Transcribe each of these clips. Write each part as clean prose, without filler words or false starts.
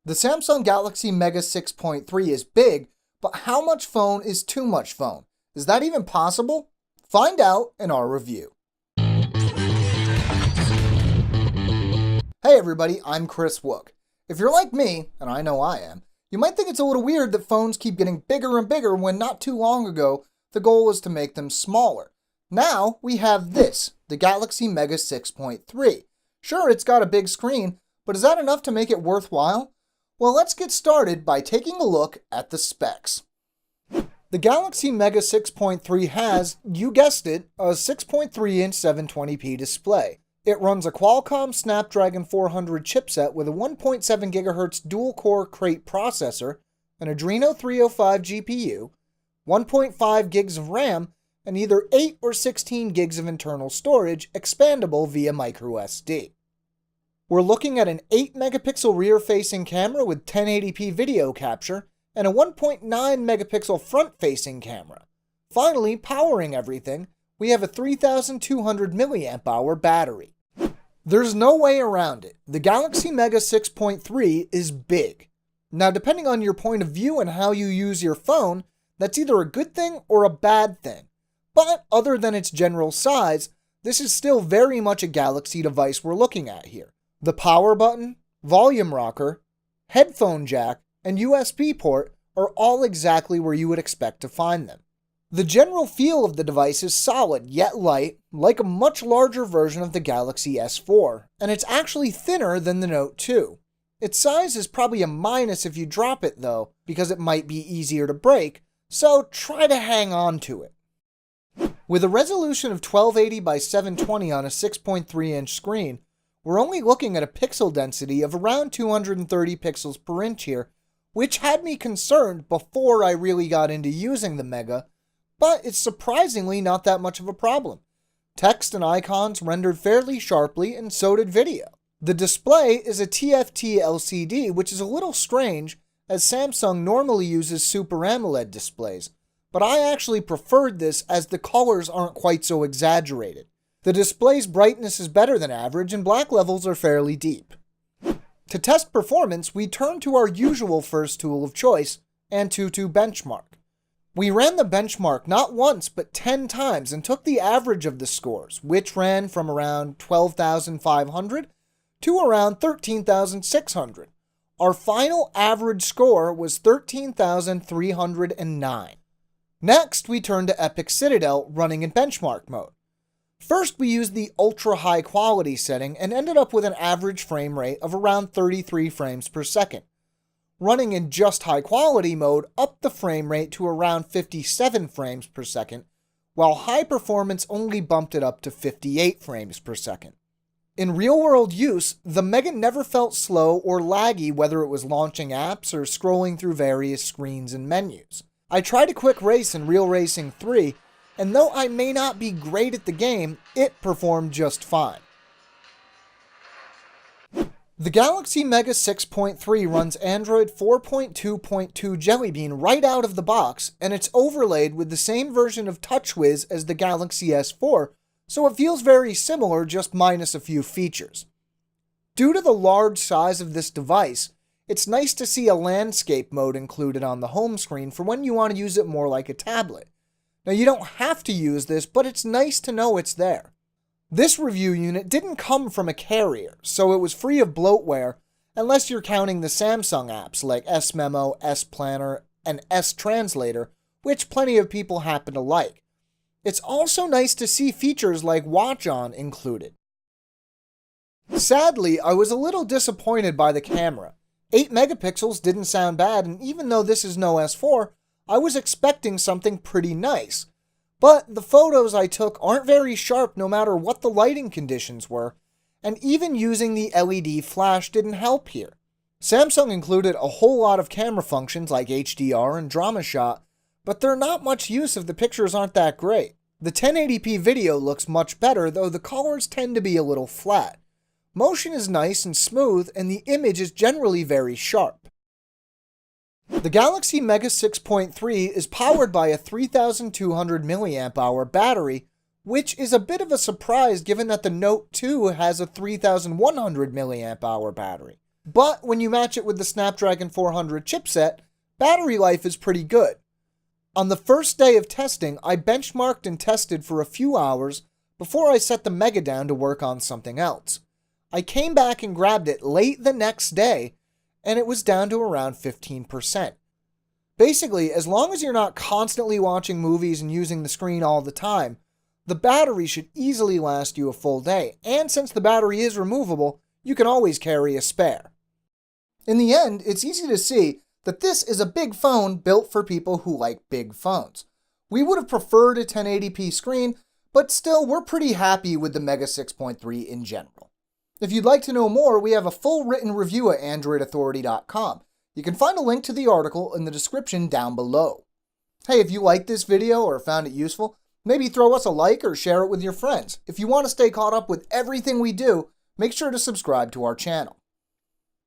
The Samsung Galaxy Mega 6.3 is big, but how much phone is too much phone? Is that even possible? Find out in our review. Hey everybody, I'm Kris Wouk. If you're like me, and I know I am, you might think it's a little weird that phones keep getting bigger and bigger when not too long ago the goal was to make them smaller. Now we have this, the Galaxy Mega 6.3. Sure, it's got a big screen, but is that enough to make it worthwhile? Well, let's get started by taking a look at the specs. The Galaxy Mega 6.3 has, you guessed it, a 6.3-inch 720p display. It runs a Qualcomm Snapdragon 400 chipset with a 1.7 GHz dual-core Crate processor, an Adreno 305 GPU, 1.5 gigs of RAM, and either 8 or 16 gigs of internal storage, expandable via microSD. We're looking at an 8-megapixel rear-facing camera with 1080p video capture, and a 1.9-megapixel front-facing camera. Finally, powering everything, we have a 3,200 mAh battery. There's no way around it. The Galaxy Mega 6.3 is big. Now, depending on your point of view and how you use your phone, that's either a good thing or a bad thing. But other than its general size, this is still very much a Galaxy device we're looking at here. The power button, volume rocker, headphone jack, and USB port are all exactly where you would expect to find them. The general feel of the device is solid yet light, like a much larger version of the Galaxy S4, and it's actually thinner than the Note 2. Its size is probably a minus if you drop it though, because it might be easier to break, so try to hang on to it. With a resolution of 1280 by 720 on a 6.3-inch screen, we're only looking at a pixel density of around 230 pixels per inch here, which had me concerned before I really got into using the Mega, but it's surprisingly not that much of a problem. Text and icons rendered fairly sharply, and so did video. The display is a TFT LCD, which is a little strange, as Samsung normally uses Super AMOLED displays, but I actually preferred this as the colors aren't quite so exaggerated. The display's brightness is better than average, and black levels are fairly deep. To test performance, we turn to our usual first tool of choice, AnTuTu Benchmark. We ran the benchmark not once but 10 times and took the average of the scores, which ran from around 12,500 to around 13,600. Our final average score was 13,309. Next, we turned to Epic Citadel running in benchmark mode. First, we used the ultra high quality setting and ended up with an average frame rate of around 33 frames per second. Running in just high quality mode upped the frame rate to around 57 frames per second, while high performance only bumped it up to 58 frames per second. In real-world use, the Mega never felt slow or laggy whether it was launching apps or scrolling through various screens and menus. I tried a quick race in Real Racing 3, and though I may not be great at the game, it performed just fine. The Galaxy Mega 6.3 runs Android 4.2.2 Jelly Bean right out of the box, and it's overlaid with the same version of TouchWiz as the Galaxy S4, so it feels very similar, just minus a few features. Due to the large size of this device, it's nice to see a landscape mode included on the home screen for when you want to use it more like a tablet. Now, you don't have to use this, but it's nice to know it's there. This review unit didn't come from a carrier, so it was free of bloatware, unless you're counting the Samsung apps like S-Memo, S-Planner, and S-Translator, which plenty of people happen to like. It's also nice to see features like Watch On included. Sadly, I was a little disappointed by the camera. 8 megapixels didn't sound bad, and even though this is no S4, I was expecting something pretty nice. But the photos I took aren't very sharp no matter what the lighting conditions were, and even using the LED flash didn't help here. Samsung included a whole lot of camera functions like HDR and Drama Shot, but they're not much use if the pictures aren't that great. The 1080p video looks much better, though the colors tend to be a little flat. Motion is nice and smooth, and the image is generally very sharp. The Galaxy Mega 6.3 is powered by a 3,200 mAh battery, which is a bit of a surprise given that the Note 2 has a 3,100 mAh battery. But when you match it with the Snapdragon 400 chipset, battery life is pretty good. On the first day of testing, I benchmarked and tested for a few hours before I set the Mega down to work on something else. I came back and grabbed it late the next day, and it was down to around 15%. Basically, as long as you're not constantly watching movies and using the screen all the time, the battery should easily last you a full day, and since the battery is removable, you can always carry a spare. In the end, it's easy to see that this is a big phone built for people who like big phones. We would have preferred a 1080p screen, but still we're pretty happy with the Mega 6.3 in general. If you'd like to know more, we have a full written review at AndroidAuthority.com. You can find a link to the article in the description down below. Hey, if you liked this video or found it useful, maybe throw us a like or share it with your friends. If you want to stay caught up with everything we do, make sure to subscribe to our channel.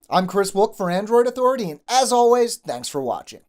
I'm Kris Wouk for Android Authority, and as always, thanks for watching.